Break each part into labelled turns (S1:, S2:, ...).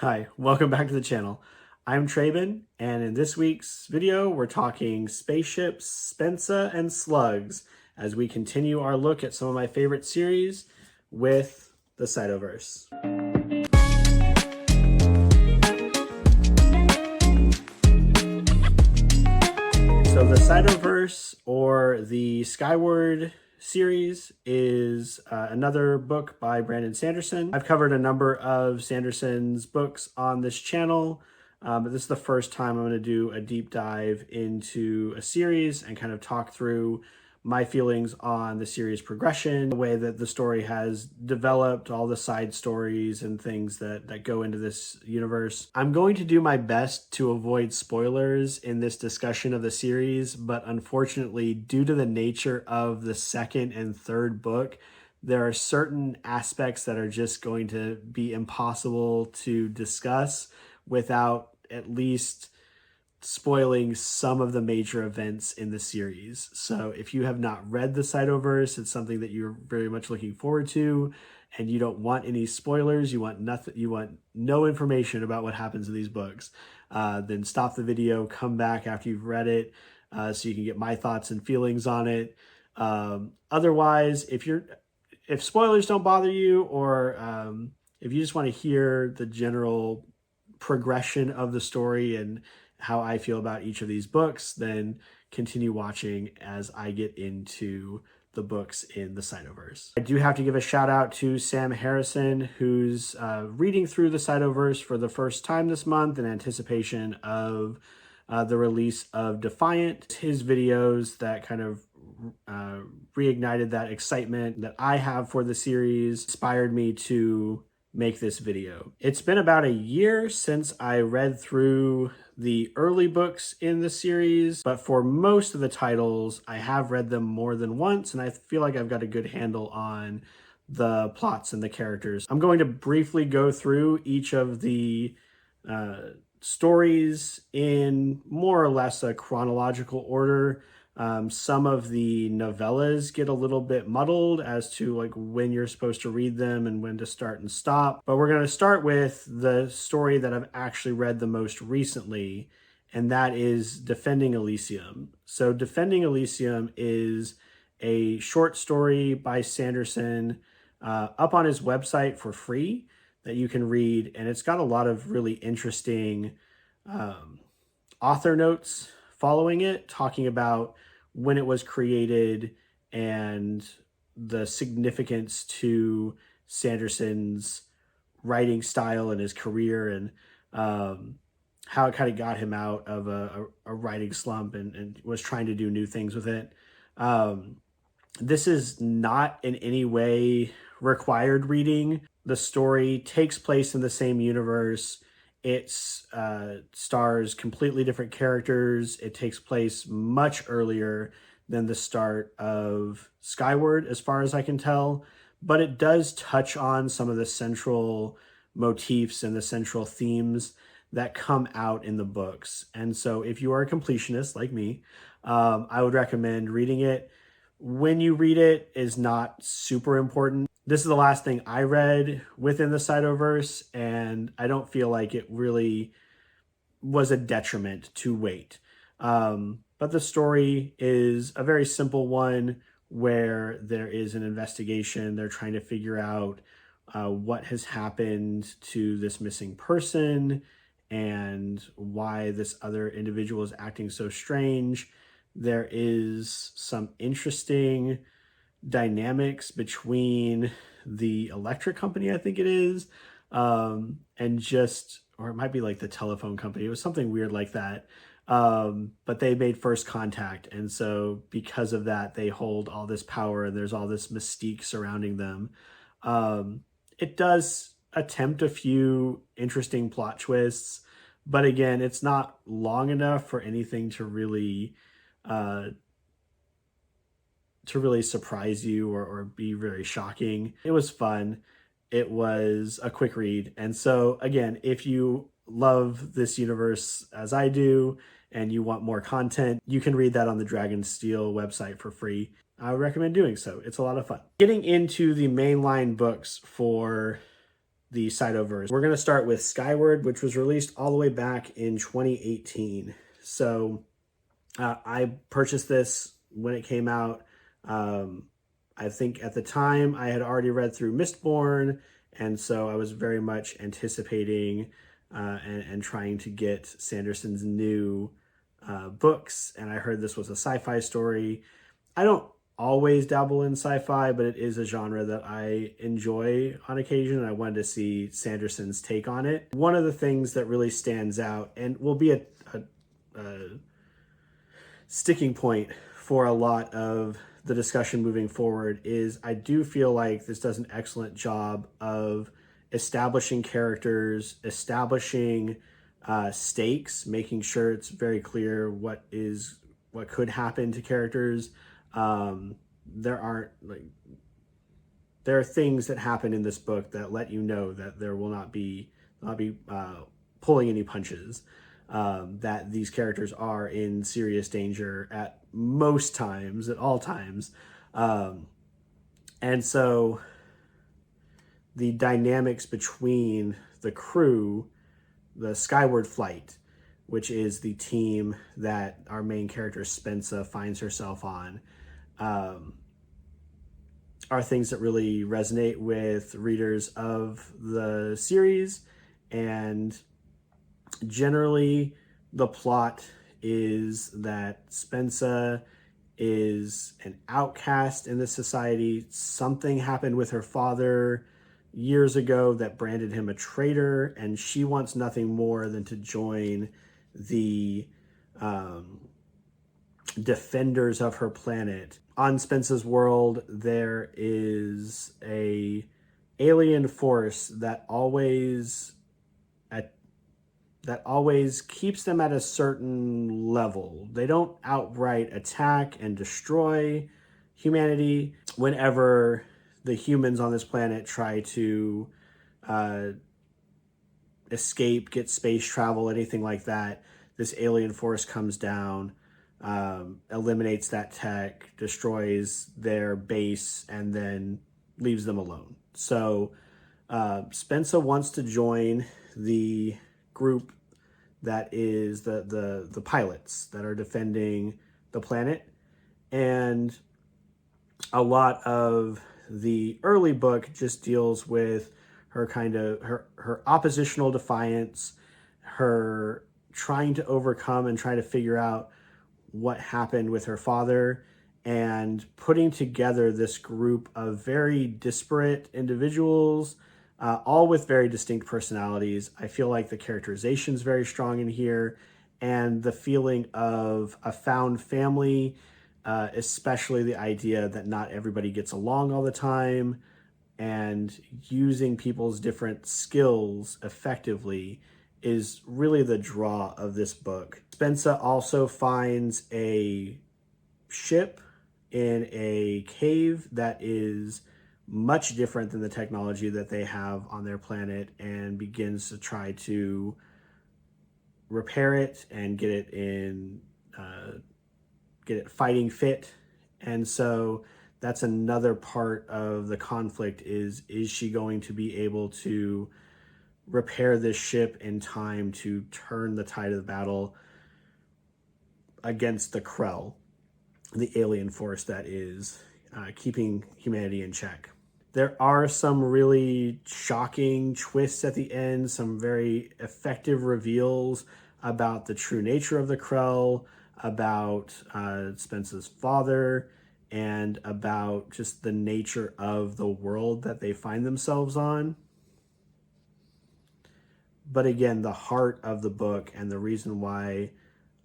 S1: Hi, welcome back to the channel. I'm Traben, and in this week's video, we're talking spaceships, Spensa, and slugs as we continue our look at some of my favorite series with the Cytoverse. So the Cytoverse, or the Skyward series, is another book by Brandon Sanderson. I've covered a number of Sanderson's books on this channel, but this is the first time I'm going to do a deep dive into a series and kind of talk through my feelings on the series progression, the way that the story has developed, all the side stories and things that go into this universe. I'm going to do my best to avoid spoilers in this discussion of the series, but unfortunately, due to the nature of the second and third book, there are certain aspects that are just going to be impossible to discuss without at least spoiling some of the major events in the series. So if you have not read the Cytoverse, it's something that you're very much looking forward to, and you don't want any spoilers, you want nothing, you want no information about what happens in these books, then stop the video, come back after you've read it, so you can get my thoughts and feelings on it. Otherwise, if spoilers don't bother you, or if you just want to hear the general progression of the story and how I feel about each of these books, then continue watching as I get into the books in the Cytoverse. I do have to give a shout out to Sam Harrison, who's reading through the Cytoverse for the first time this month in anticipation of the release of Defiant. His videos that kind of reignited that excitement that I have for the series inspired me to make this video. It's been about a year since I read through the early books in the series, but for most of the titles, I have read them more than once, and I feel like I've got a good handle on the plots and the characters. I'm going to briefly go through each of the stories in more or less a chronological order. Some of the novellas get a little bit muddled as to like when you're supposed to read them and when to start and stop. But we're going to start with the story that I've actually read the most recently, and that is Defending Elysium. So Defending Elysium is a short story by Sanderson up on his website for free that you can read, and it's got a lot of really interesting author notes following it, talking about when it was created and the significance to Sanderson's writing style and his career, and how it kind of got him out of a writing slump and was trying to do new things with it. This is not in any way required reading. The story takes place in the same universe. It stars completely different characters. It takes place much earlier than the start of Skyward, as far as I can tell, but it does touch on some of the central motifs and the central themes that come out in the books. And so if you are a completionist like me, I would recommend reading it. When you read it is not super important. This is the last thing I read within the Cytoverse, and I don't feel like it really was a detriment to wait. But the story is a very simple one where there is an investigation. They're trying to figure out what has happened to this missing person and why this other individual is acting so strange. There is some interesting dynamics between the electric company, I think it is, and or it might be like the telephone company. It was something weird like that. But they made first contact. And so because of that, they hold all this power and there's all this mystique surrounding them. It does attempt a few interesting plot twists, but again, it's not long enough for anything to really surprise you or be very shocking. It was fun. It was a quick read. And so again, if you love this universe as I do and you want more content, you can read that on the Dragonsteel website for free. I would recommend doing so. It's a lot of fun. Getting into the mainline books for the Cytoverse. We're going to start with Skyward, which was released all the way back in 2018. So I purchased this when it came out. I think at the time I had already read through Mistborn, and so I was very much anticipating and trying to get Sanderson's new books, and I heard this was a sci-fi story. I don't always dabble in sci-fi, but it is a genre that I enjoy on occasion, and I wanted to see Sanderson's take on it. One of the things that really stands out and will be a sticking point for a lot of the discussion moving forward is I do feel like this does an excellent job of establishing characters, establishing stakes, making sure it's very clear what could happen to characters. There are things that happen in this book that let you know that there will not be pulling any punches, that these characters are in serious danger at most times, at all times. And so the dynamics between the crew, the Skyward Flight, which is the team that our main character Spensa finds herself on, are things that really resonate with readers of the series. And generally, the plot is that Spensa is an outcast in this society. Something happened with her father years ago that branded him a traitor, and she wants nothing more than to join the defenders of her planet. On Spensa's world, there is a alien force that always keeps them at a certain level. They don't outright attack and destroy humanity. Whenever the humans on this planet try to escape, get space travel, anything like that, this alien force comes down, eliminates that tech, destroys their base, and then leaves them alone. So Spensa wants to join the group that is the pilots that are defending the planet. And a lot of the early book just deals with her her oppositional defiance, her trying to overcome and try to figure out what happened with her father, and putting together this group of very disparate individuals, all with very distinct personalities. I feel like the characterization is very strong in here, and the feeling of a found family, especially the idea that not everybody gets along all the time, and using people's different skills effectively is really the draw of this book. Spensa also finds a ship in a cave that is much different than the technology that they have on their planet, and begins to try to repair it and get it fighting fit. And so that's another part of the conflict is she going to be able to repair this ship in time to turn the tide of the battle against the Krell, the alien force that is keeping humanity in check. There are some really shocking twists at the end, some very effective reveals about the true nature of the Krell, about Spensa's father, and about just the nature of the world that they find themselves on. But again, the heart of the book and the reason why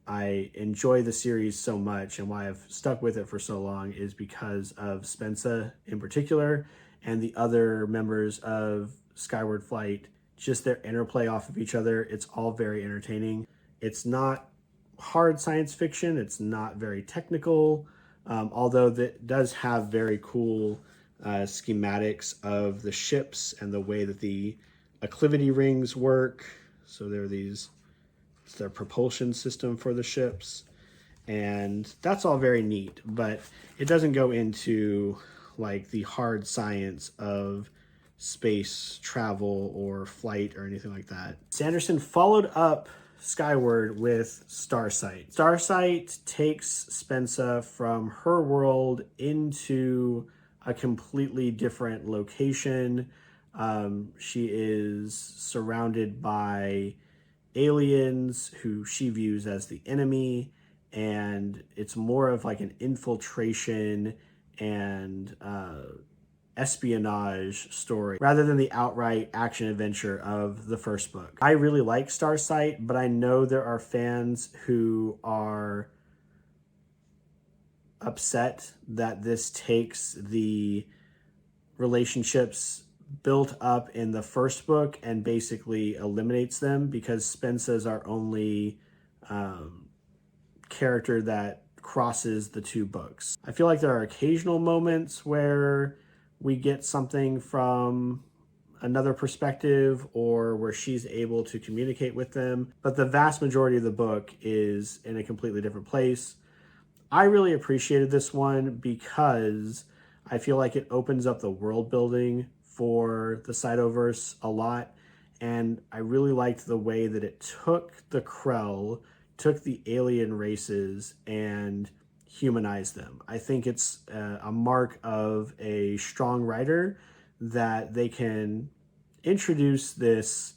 S1: I enjoy the series so much and why I've stuck with it for so long is because of Spensa in particular and the other members of Skyward Flight, just their interplay off of each other. It's all very entertaining. It's not hard science fiction. It's not very technical, although that does have very cool schematics of the ships and the way that the acclivity rings work. So it's their propulsion system for the ships, and that's all very neat, but it doesn't go into like the hard science of space travel or flight or anything like that. Sanderson followed up Skyward with Starsight. Starsight takes Spensa from her world into a completely different location. She is surrounded by aliens who she views as the enemy, and it's more of like an infiltration and espionage story rather than the outright action adventure of the first book. I really like Starsight, but I know there are fans who are upset that this takes the relationships built up in the first book and basically eliminates them, because Spensa's our only character that crosses the two books. I feel like there are occasional moments where we get something from another perspective or where she's able to communicate with them, but the vast majority of the book is in a completely different place. I really appreciated this one because I feel like it opens up the world building for the Cytoverse a lot, and I really liked the way that it took the Krell, took the alien races, and humanized them. I think it's a mark of a strong writer that they can introduce this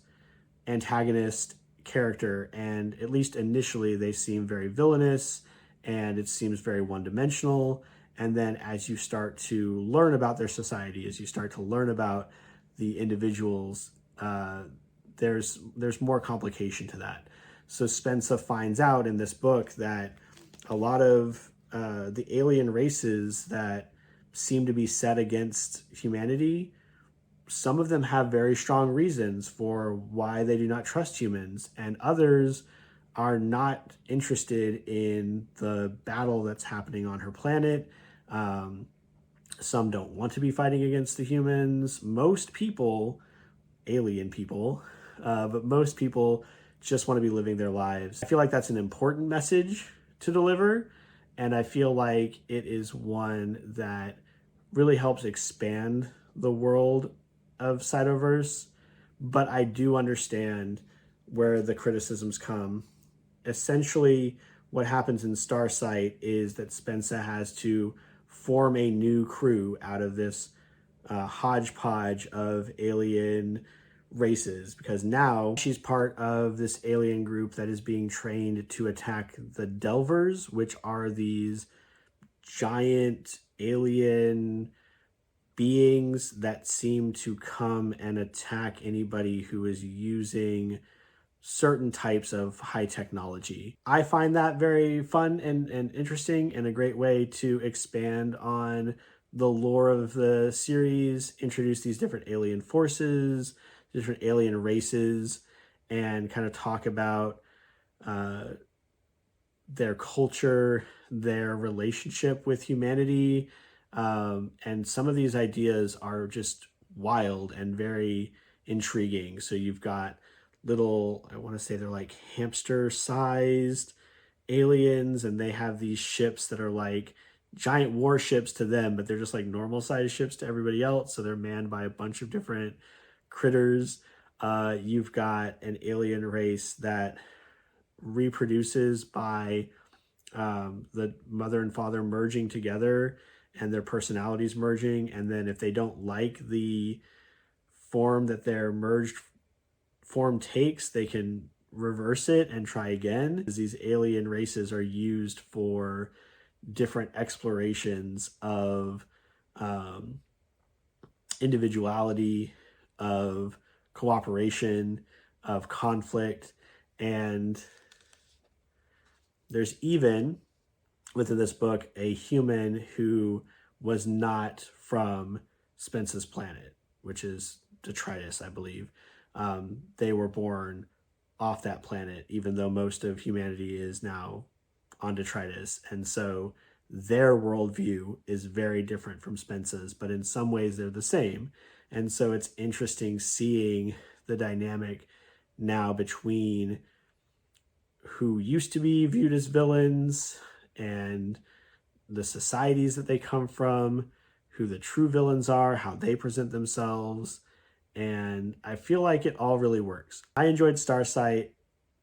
S1: antagonist character, and at least initially they seem very villainous and it seems very one-dimensional. And then as you start to learn about their society, as you start to learn about the individuals, there's more complication to that. So Spensa finds out in this book that a lot of the alien races that seem to be set against humanity, some of them have very strong reasons for why they do not trust humans, and others are not interested in the battle that's happening on her planet. Some don't want to be fighting against the humans. Most people, alien people, but most people just want to be living their lives. I feel like that's an important message to deliver, and I feel like it is one that really helps expand the world of Cytoverse, but I do understand where the criticisms come. Essentially, what happens in Starsight is that Spensa has to form a new crew out of this hodgepodge of alien races, because now she's part of this alien group that is being trained to attack the Delvers, which are these giant alien beings that seem to come and attack anybody who is using certain types of high technology. I find that very fun and interesting, and a great way to expand on the lore of the series, introduce these different alien forces, different alien races, and kind of talk about their culture, their relationship with humanity. And some of these ideas are just wild and very intriguing. So you've got little, I want to say they're like hamster-sized aliens, and they have these ships that are like giant warships to them, but they're just like normal-sized ships to everybody else. So they're manned by a bunch of different critters. You've got an alien race that reproduces by the mother and father merging together and their personalities merging, and then if they don't like the form that their merged form takes, they can reverse it and try again. These alien races are used for different explorations of individuality, of cooperation, of conflict, and there's even within this book a human who was not from Spensa's planet, which is Detritus, I believe. They were born off that planet, even though most of humanity is now on Detritus. And so their worldview is very different from Spensa's, but in some ways they're the same. And so it's interesting seeing the dynamic now between who used to be viewed as villains and the societies that they come from, who the true villains are, how they present themselves, and I feel like it all really works. I enjoyed Starsight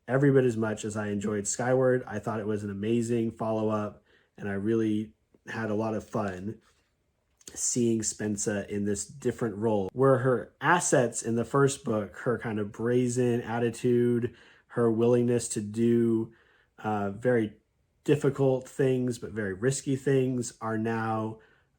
S1: every bit as much as I enjoyed Skyward. I thought it was an amazing follow-up, and I really had a lot of fun seeing Spensa in this different role, where her assets in the first book, her kind of brazen attitude, her willingness to do very difficult things but very risky things, are now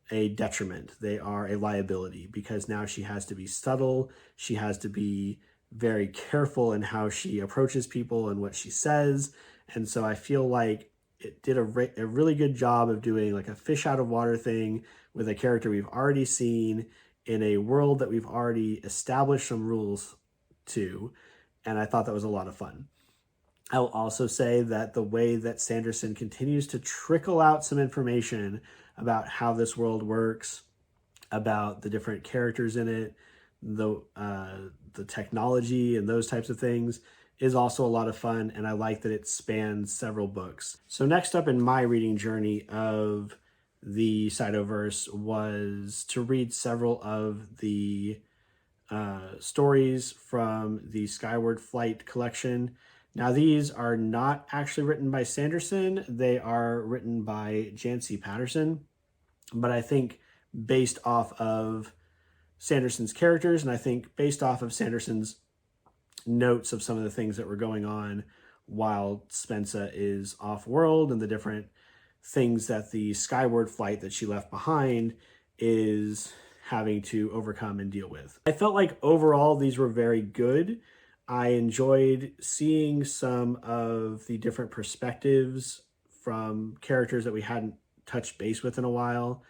S1: a detriment. They are a liability, because now she has to be subtle. She has to be very careful in how she approaches people and what she says. And so I feel like it did a really good job of doing like a fish out of water thing with a character we've already seen in a world that we've already established some rules to. And I thought that was a lot of fun. I will also say that the way that Sanderson continues to trickle out some information about how this world works, about the different characters in it, the technology and those types of things, is also a lot of fun, and I like that it spans several books. So next up in my reading journey of the Cytoverse was to read several of the stories from the Skyward Flight collection. Now, these are not actually written by Sanderson. They are written by Jancy Patterson, but I think based off of Sanderson's characters, and I think based off of Sanderson's notes of some of the things that were going on while Spensa is off-world, and the different things that the Skyward Flight that she left behind is having to overcome and deal with. I felt like overall these were very good. I enjoyed seeing some of the different perspectives from characters that we hadn't touched base with in a while.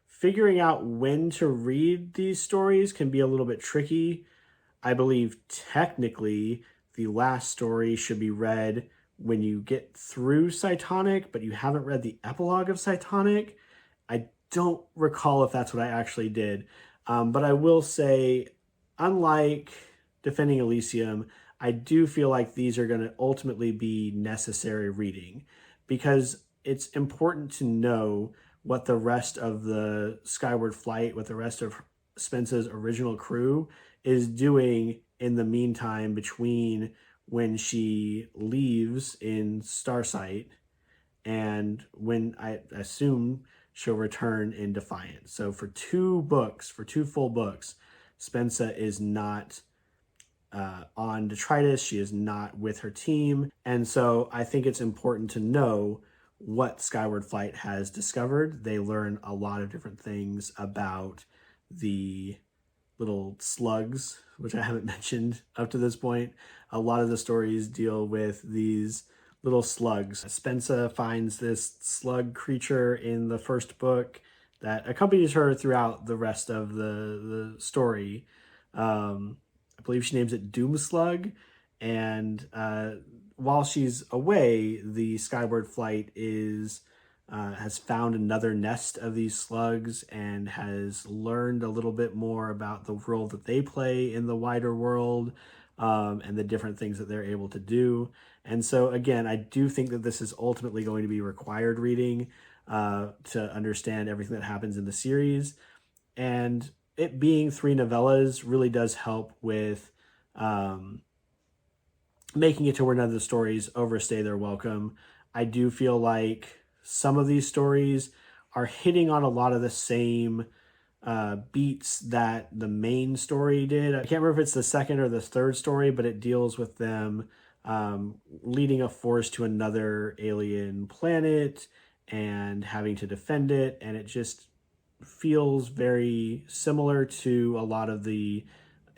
S1: Figuring out when to read these stories can be a little bit tricky. I believe technically the last story should be read when you get through Cytonic, but you haven't read the epilogue of Cytonic. I don't recall if that's what I actually did. But I will say, unlike Defending Elysium, I do feel like these are going to ultimately be necessary reading, because it's important to know what the rest of the Skyward Flight, what the rest of Spensa's original crew is doing in the meantime between when she leaves in Starsight and when I assume she'll return in Defiant. So for two full books, Spensa is not on detritus. She is not with her team. And so I think it's important to know what Skyward Flight has discovered. They learn a lot of different things about the little slugs, which I haven't mentioned up to this point. A lot of the stories deal with these little slugs. Spensa finds this slug creature in the first book that accompanies her throughout the rest of the story. I believe she names it Doom Slug. And while she's away, the Skyward Flight has found another nest of these slugs and has learned a little bit more about the role that they play in the wider world, and the different things that they're able to do. And so again, I do think that this is ultimately going to be required reading to understand everything that happens in the series. And it being 3 novellas really does help with making it to where none of the stories overstay their welcome. I do feel like some of these stories are hitting on a lot of the same beats that the main story did. I can't remember if it's the second or the third story, but it deals with them leading a force to another alien planet and having to defend it. And it just feels very similar to a lot of the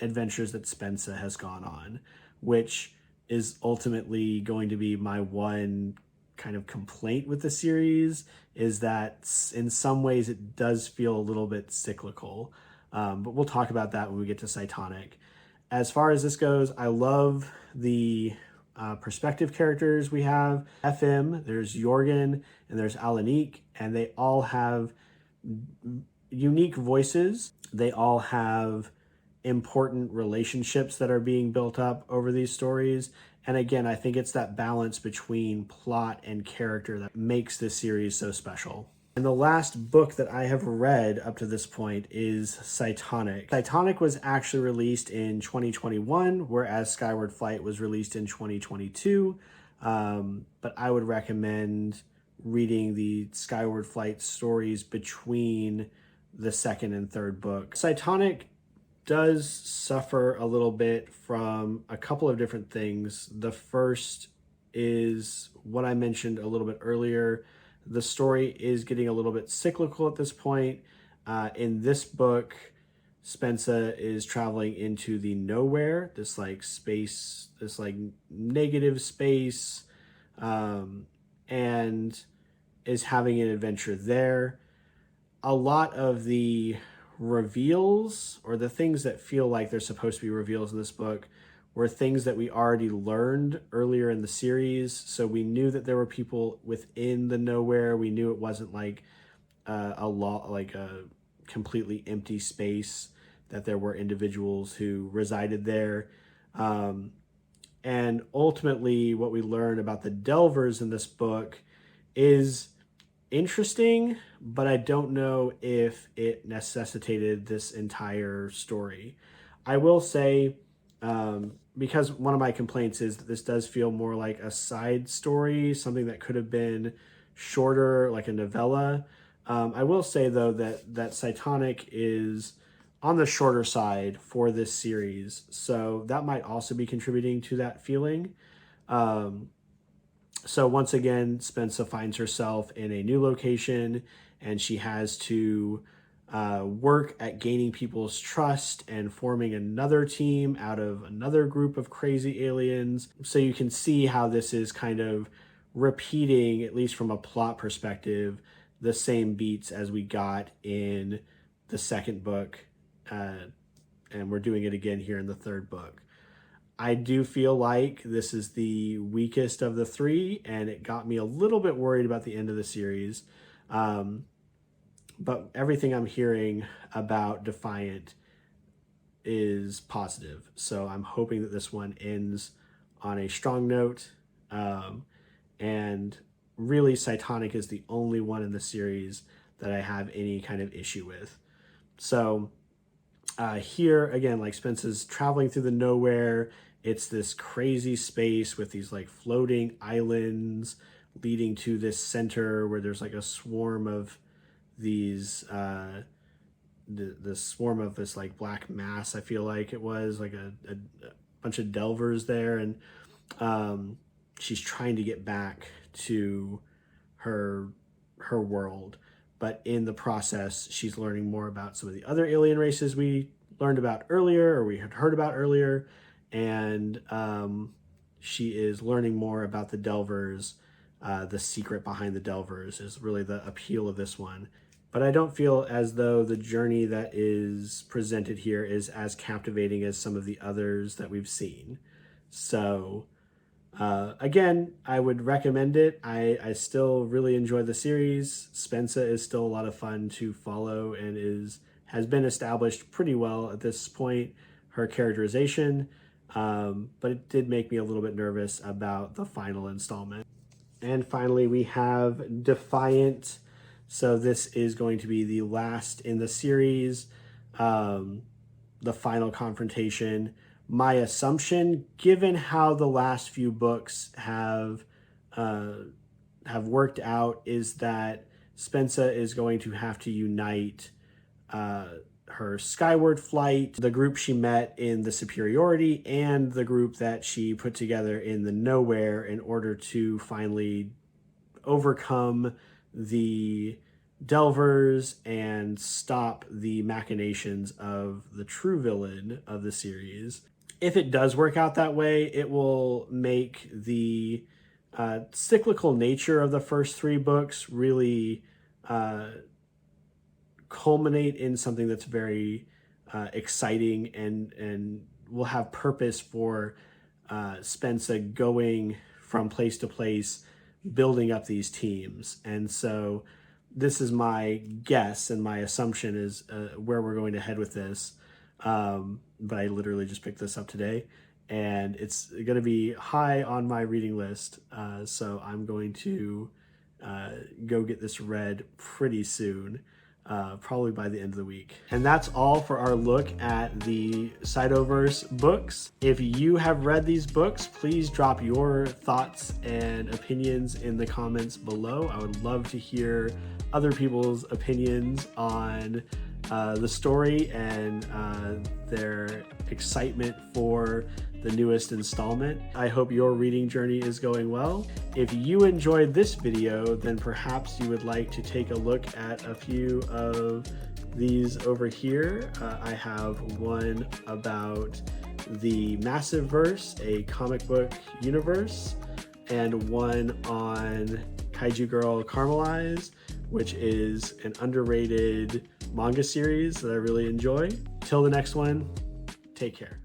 S1: adventures that Spensa has gone on, which is ultimately going to be my one kind of complaint with the series, is that in some ways it does feel a little bit cyclical. But we'll talk about that when we get to Cytonic. As far as this goes, I love the perspective characters we have. FM, there's Jorgen, and there's Alanik, and they all have unique voices. They all have important relationships that are being built up over these stories. And again, I think it's that balance between plot and character that makes this series so special. And the last book that I have read up to this point is Cytonic. Cytonic was actually released in 2021, whereas Skyward Flight was released in 2022. But I would recommend reading the Skyward Flight stories between the second and third book. Cytonic does suffer a little bit from a couple of different things. The first is what I mentioned a little bit earlier. The story is getting a little bit cyclical at this point. In this book, Spensa is traveling into the nowhere, this like space, this like negative space, and is having an adventure there. A lot of the reveals, or the things that feel like they're supposed to be reveals in this book, were things that we already learned earlier in the series. So we knew that there were people within the nowhere. We knew it wasn't like a completely empty space, that there were individuals who resided there. And ultimately, what we learn about the Delvers in this book is interesting, but I don't know if it necessitated this entire story. I will say, because one of my complaints is that this does feel more like a side story, something that could have been shorter, like a novella. I will say, though, that Cytonic is on the shorter side for this series, so that might also be contributing to that feeling. So once again, Spensa finds herself in a new location, and she has to work at gaining people's trust and forming another team out of another group of crazy aliens. So you can see how this is kind of repeating, at least from a plot perspective, the same beats as we got in the second book. And we're doing it again here in the third book. I do feel like this is the weakest of the three, and it got me a little bit worried about the end of the series. But everything I'm hearing about Defiant is positive. So I'm hoping that this one ends on a strong note. And really, Cytonic is the only one in the series that I have any kind of issue with. So here, again, like Spensa's traveling through the nowhere. It's this crazy space with these like floating islands leading to this center where there's like a swarm of these the swarm of this like black mass. I feel like it was like a bunch of delvers there, and she's trying to get back to her world, but in the process she's learning more about some of the other alien races we learned about earlier, or we had heard about earlier, and she is learning more about the Delvers. The secret behind the Delvers is really the appeal of this one. But I don't feel as though the journey that is presented here is as captivating as some of the others that we've seen. So again, I would recommend it. I still really enjoy the series. Spensa is still a lot of fun to follow and has been established pretty well at this point, her characterization. But it did make me a little bit nervous about the final installment. And finally, we have Defiant. So this is going to be the last in the series, the final confrontation. My assumption, given how the last few books have worked out, is that Spensa is going to have to unite her Skyward Flight, the group she met in the Superiority, and the group that she put together in the Nowhere in order to finally overcome the Delvers and stop the machinations of the true villain of the series. If it does work out that way, it will make the cyclical nature of the first three books really culminate in something that's very exciting and will have purpose for Spensa going from place to place, building up these teams. And so this is my guess, and my assumption is where we're going to head with this. But I literally just picked this up today, and it's going to be high on my reading list. So I'm going to go get this read pretty soon. Probably by the end of the week. And that's all for our look at the Cytoverse books. If you have read these books, please drop your thoughts and opinions in the comments below. I would love to hear other people's opinions on the story and their excitement for the newest installment. I hope your reading journey is going well. If you enjoyed this video, then perhaps you would like to take a look at a few of these over here. I have one about the Massive Verse, a comic book universe, and one on Kaiju Girl Caramelize, which is an underrated manga series that I really enjoy. Till the next one, take care.